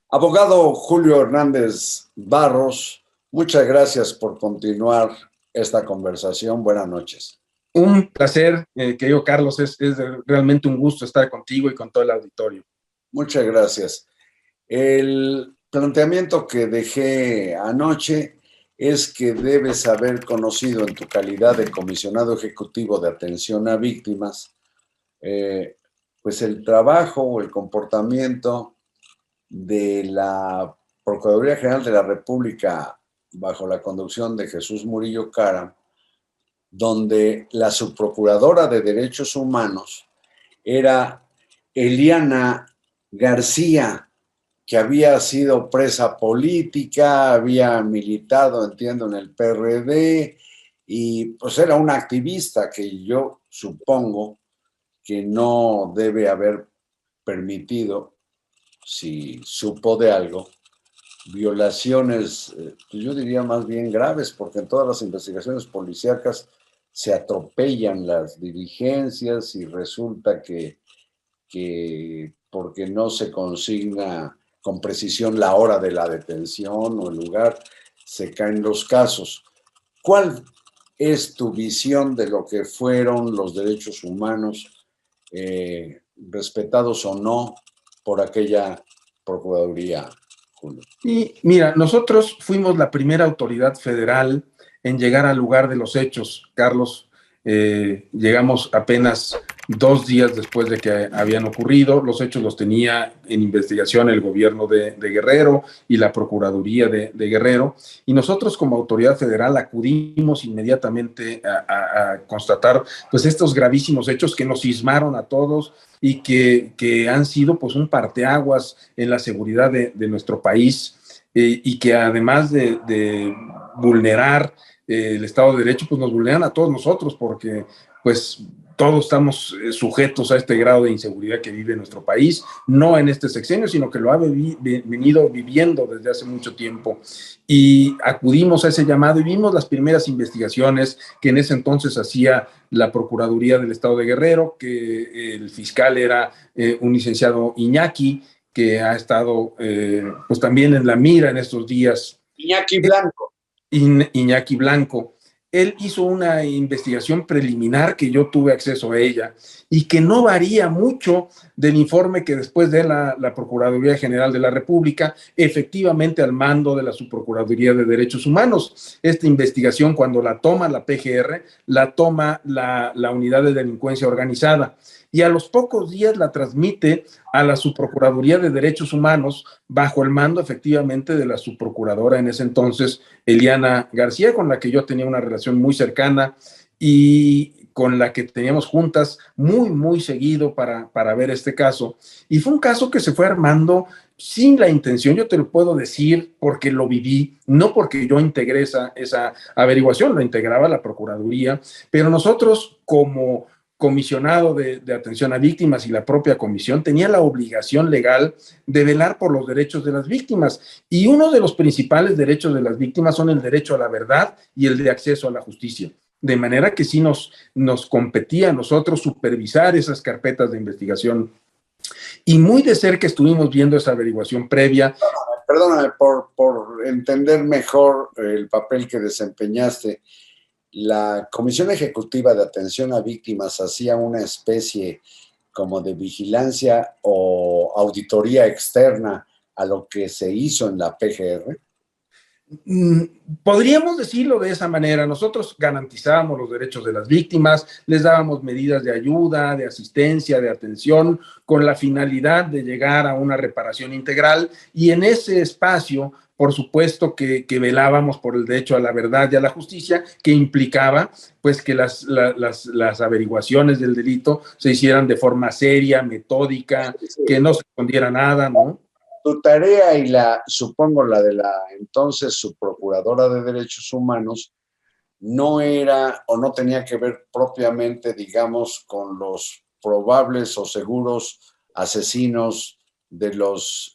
Abogado Julio Hernández Barros, muchas gracias por continuar esta conversación. Buenas noches. Un placer, querido Carlos, es realmente un gusto estar contigo y con todo el auditorio. Muchas gracias. El planteamiento que dejé anoche es que debes haber conocido en tu calidad de comisionado ejecutivo de atención a víctimas, pues el trabajo o el comportamiento de la Procuraduría General de la República bajo la conducción de Jesús Murillo Caram, donde la subprocuradora de Derechos Humanos era Eliana García, que había sido presa política, había militado, entiendo, en el PRD, y pues era una activista que yo supongo que no debe haber permitido, si supo de algo, violaciones, yo diría más bien graves, porque en todas las investigaciones policíacas se atropellan las diligencias y resulta que porque no se consigna con precisión la hora de la detención o el lugar, se caen los casos. ¿Cuál es tu visión de lo que fueron los derechos humanos, respetados o no por aquella Procuraduría, Julio? Y mira, nosotros fuimos la primera autoridad federal en llegar al lugar de los hechos, Carlos. Llegamos apenas 2 días después de que habían ocurrido. Los hechos los tenía en investigación el gobierno de Guerrero y la Procuraduría de Guerrero. Y nosotros como autoridad federal acudimos inmediatamente a constatar pues estos gravísimos hechos que nos sismaron a todos y que han sido pues un parteaguas en la seguridad de nuestro país, y que además de vulnerar el Estado de Derecho, pues nos vulneran a todos nosotros, porque pues todos estamos sujetos a este grado de inseguridad que vive nuestro país, no en este sexenio, sino que lo ha venido viviendo desde hace mucho tiempo. Y acudimos a ese llamado y vimos las primeras investigaciones que en ese entonces hacía la Procuraduría del Estado de Guerrero, que el fiscal era un licenciado Iñaki, que ha estado pues también en la mira en estos días. Iñaki Blanco. Iñaki Blanco. Él hizo una investigación preliminar que yo tuve acceso a ella y que no varía mucho del informe que después de la Procuraduría General de la República, efectivamente al mando de la Subprocuraduría de Derechos Humanos. Esta investigación, cuando la toma la PGR, la toma la Unidad de Delincuencia Organizada, y a los pocos días la transmite a la Subprocuraduría de Derechos Humanos bajo el mando efectivamente de la subprocuradora en ese entonces, Eliana García, con la que yo tenía una relación muy cercana y con la que teníamos juntas muy seguido para ver este caso. Y fue un caso que se fue armando sin la intención, yo te lo puedo decir porque lo viví, no porque yo integré esa averiguación, lo integraba la Procuraduría, pero nosotros como comisionado de atención a víctimas y la propia comisión tenía la obligación legal de velar por los derechos de las víctimas. Y uno de los principales derechos de las víctimas son el derecho a la verdad y el de acceso a la justicia. De manera que sí nos competía a nosotros supervisar esas carpetas de investigación. Y muy de cerca estuvimos viendo esa averiguación previa. Perdóname por entender mejor el papel que desempeñaste. La Comisión Ejecutiva de Atención a Víctimas hacía una especie como de vigilancia o auditoría externa a lo que se hizo en la PGR. Podríamos decirlo de esa manera. Nosotros garantizábamos los derechos de las víctimas, les dábamos medidas de ayuda, de asistencia, de atención, con la finalidad de llegar a una reparación integral, y en ese espacio, por supuesto que velábamos por el derecho a la verdad y a la justicia, que implicaba pues que las averiguaciones del delito se hicieran de forma seria, metódica, que no se escondiera nada, ¿no? Tu tarea y supongo la de la entonces subprocuradora de Derechos Humanos no era o no tenía que ver propiamente, digamos, con los probables o seguros asesinos de los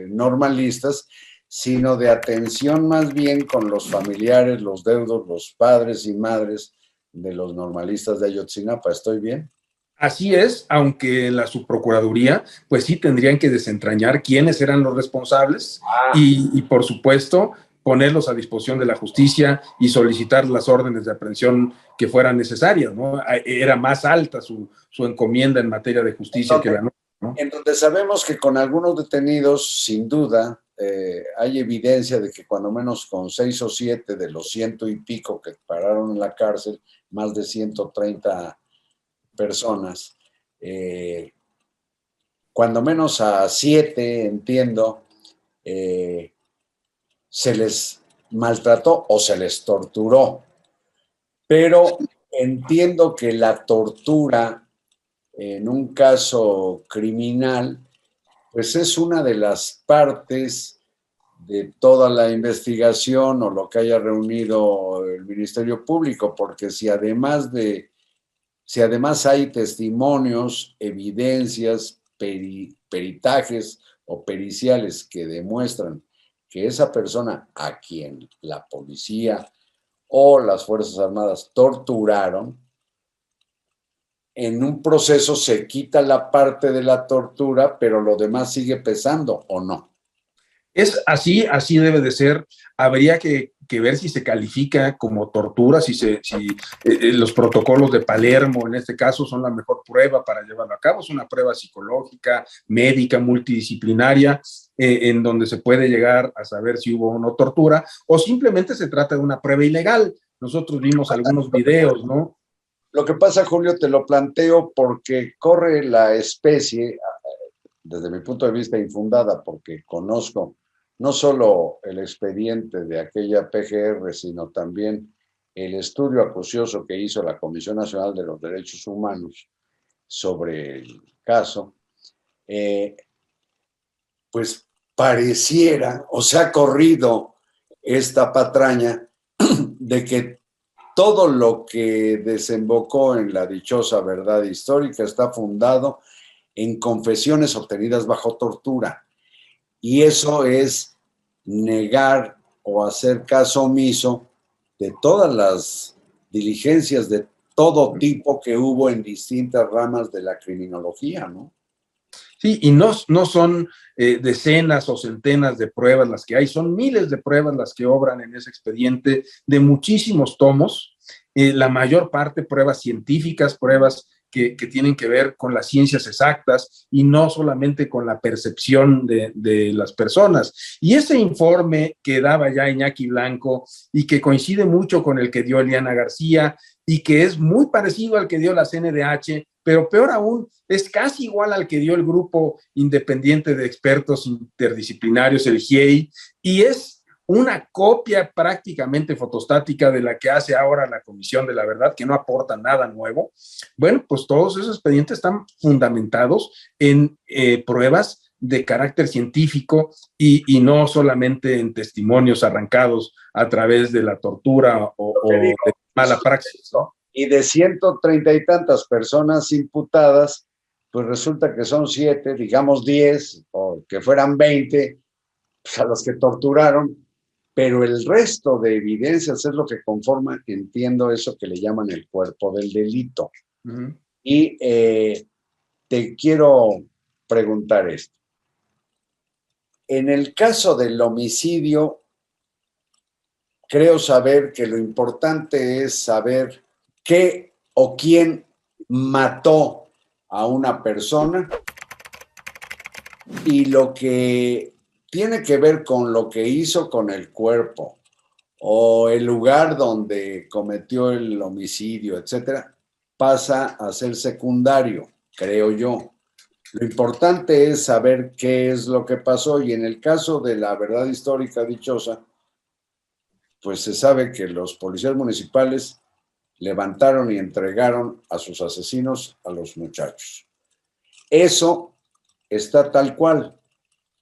normalistas, sino de atención más bien con los familiares, los deudos, los padres y madres de los normalistas de Ayotzinapa. ¿Estoy bien? Así es, aunque en la subprocuraduría, pues sí tendrían que desentrañar quiénes eran los responsables y por supuesto, ponerlos a disposición de la justicia y solicitar las órdenes de aprehensión que fueran necesarias, ¿no? Era más alta su encomienda en materia de justicia que la nuestra, ¿no? En donde sabemos que con algunos detenidos, sin duda, hay evidencia de que cuando menos con 6 o 7 de los ciento y pico que pararon en la cárcel, más de 130 personas, cuando menos a 7, entiendo, se les maltrató o se les torturó. Pero entiendo que la tortura en un caso criminal, pues es una de las partes de toda la investigación o lo que haya reunido el Ministerio Público, porque si además hay testimonios, evidencias, peritajes o periciales que demuestran que esa persona a quien la policía o las Fuerzas Armadas torturaron, en un proceso se quita la parte de la tortura, pero lo demás sigue pesando, ¿o no? Es así, así debe de ser. Habría que ver si se califica como tortura, si los protocolos de Palermo, en este caso, son la mejor prueba para llevarlo a cabo. Es una prueba psicológica, médica, multidisciplinaria, en donde se puede llegar a saber si hubo o no tortura, o simplemente se trata de una prueba ilegal. Nosotros vimos algunos videos, ¿no? Lo que pasa, Julio, te lo planteo porque corre la especie, desde mi punto de vista infundada, porque conozco no solo el expediente de aquella PGR, sino también el estudio acucioso que hizo la Comisión Nacional de los Derechos Humanos sobre el caso, pues pareciera, o se ha corrido esta patraña de que todo lo que desembocó en la dichosa verdad histórica está fundado en confesiones obtenidas bajo tortura. Y eso es negar o hacer caso omiso de todas las diligencias de todo tipo que hubo en distintas ramas de la criminología, ¿no? Sí, y no son decenas o centenas de pruebas las que hay, son miles de pruebas las que obran en ese expediente de muchísimos tomos, la mayor parte pruebas científicas, pruebas que tienen que ver con las ciencias exactas y no solamente con la percepción de las personas. Y ese informe que daba ya Iñaki Blanco y que coincide mucho con el que dio Eliana García y que es muy parecido al que dio la CNDH, pero peor aún, es casi igual al que dio el grupo independiente de expertos interdisciplinarios, el GIEI, y es una copia prácticamente fotostática de la que hace ahora la Comisión de la Verdad, que no aporta nada nuevo. Bueno, pues todos esos expedientes están fundamentados en pruebas de carácter científico y no solamente en testimonios arrancados a través de la tortura o de mala praxis, ¿no? Y de 130 y tantas personas imputadas, pues resulta que son 7, digamos 10, o que fueran 20, pues a los que torturaron, pero el resto de evidencias es lo que conforma, entiendo, eso que le llaman el cuerpo del delito. Y te quiero preguntar esto. En el caso del homicidio, creo saber que lo importante es saber qué o quién mató a una persona y lo que tiene que ver con lo que hizo con el cuerpo o el lugar donde cometió el homicidio, etcétera, pasa a ser secundario, creo yo. Lo importante es saber qué es lo que pasó y en el caso de la verdad histórica dichosa, pues se sabe que los policías municipales levantaron y entregaron a sus asesinos a los muchachos. Eso está tal cual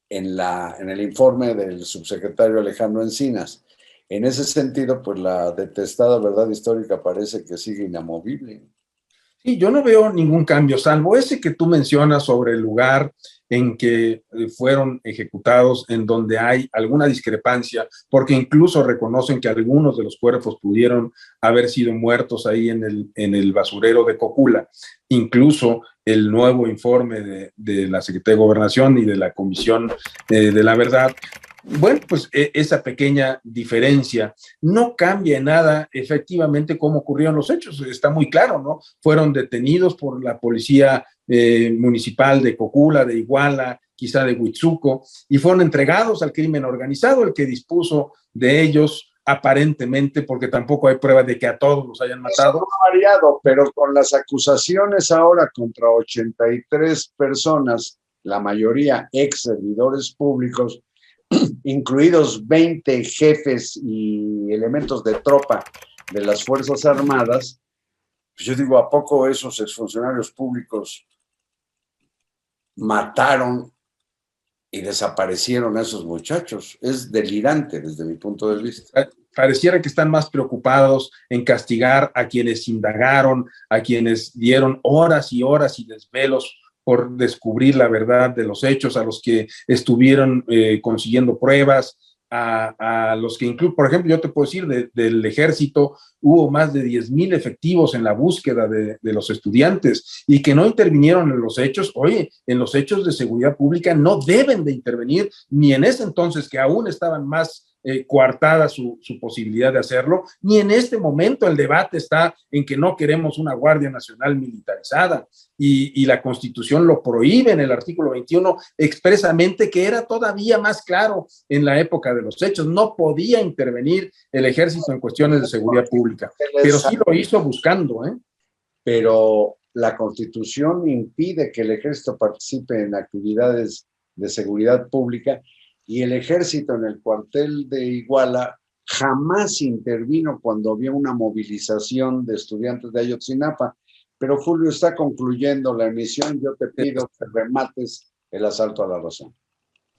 en el informe del subsecretario Alejandro Encinas. En ese sentido, pues la detestada verdad histórica parece que sigue inamovible. Sí, yo no veo ningún cambio, salvo ese que tú mencionas sobre el lugar en que fueron ejecutados, en donde hay alguna discrepancia, porque incluso reconocen que algunos de los cuerpos pudieron haber sido muertos ahí en el basurero de Cocula. Incluso el nuevo informe de la Secretaría de Gobernación y de la Comisión de la Verdad, bueno, pues esa pequeña diferencia no cambia en nada efectivamente cómo ocurrieron los hechos. Está muy claro, ¿no? Fueron detenidos por la policía municipal de Cocula, de Iguala, quizá de Huitzuco, y fueron entregados al crimen organizado, el que dispuso de ellos aparentemente, porque tampoco hay pruebas de que a todos los hayan Eso no matado. ha variado, pero con las acusaciones ahora contra 83 personas, la mayoría ex servidores públicos, incluidos 20 jefes y elementos de tropa de las Fuerzas Armadas, pues yo digo, ¿a poco esos exfuncionarios públicos mataron y desaparecieron a esos muchachos? Es delirante desde mi punto de vista. Pareciera que están más preocupados en castigar a quienes indagaron, a quienes dieron horas y horas y desvelos por descubrir la verdad de los hechos, a los que estuvieron consiguiendo pruebas, a los que incluso, por ejemplo, yo te puedo decir, del ejército hubo más de 10,000 efectivos en la búsqueda de los estudiantes y que no intervinieron en los hechos. Oye, en los hechos de seguridad pública no deben de intervenir, ni en ese entonces que aún estaban más coartada su posibilidad de hacerlo, ni en este momento el debate está en que no queremos una Guardia Nacional militarizada y la Constitución lo prohíbe en el artículo 21 expresamente, que era todavía más claro en la época de los hechos. No podía intervenir el ejército en cuestiones de seguridad pública, pero sí lo hizo buscando, ¿eh? Pero la Constitución impide que el ejército participe en actividades de seguridad pública y el ejército en el cuartel de Iguala jamás intervino cuando había una movilización de estudiantes de Ayotzinapa. Pero Julio, está concluyendo la emisión, yo te pido que remates el asalto a la razón.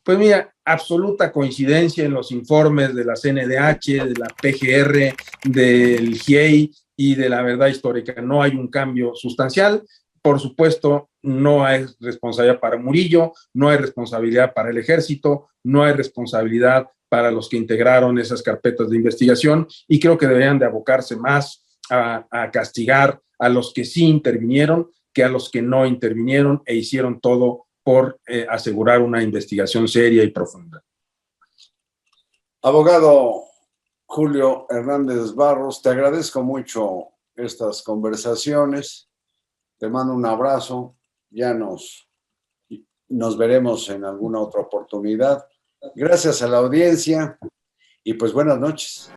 Pues mira, absoluta coincidencia en los informes de la CNDH, de la PGR, del GIEI y de la verdad histórica. No hay un cambio sustancial. Por supuesto, no hay responsabilidad para Murillo, no hay responsabilidad para el ejército, no hay responsabilidad para los que integraron esas carpetas de investigación y creo que deberían de abocarse más a castigar a los que sí intervinieron que a los que no intervinieron e hicieron todo por asegurar una investigación seria y profunda. Abogado Julio Hernández Barros, te agradezco mucho estas conversaciones, te mando un abrazo, ya nos veremos en alguna otra oportunidad. Gracias a la audiencia y pues buenas noches.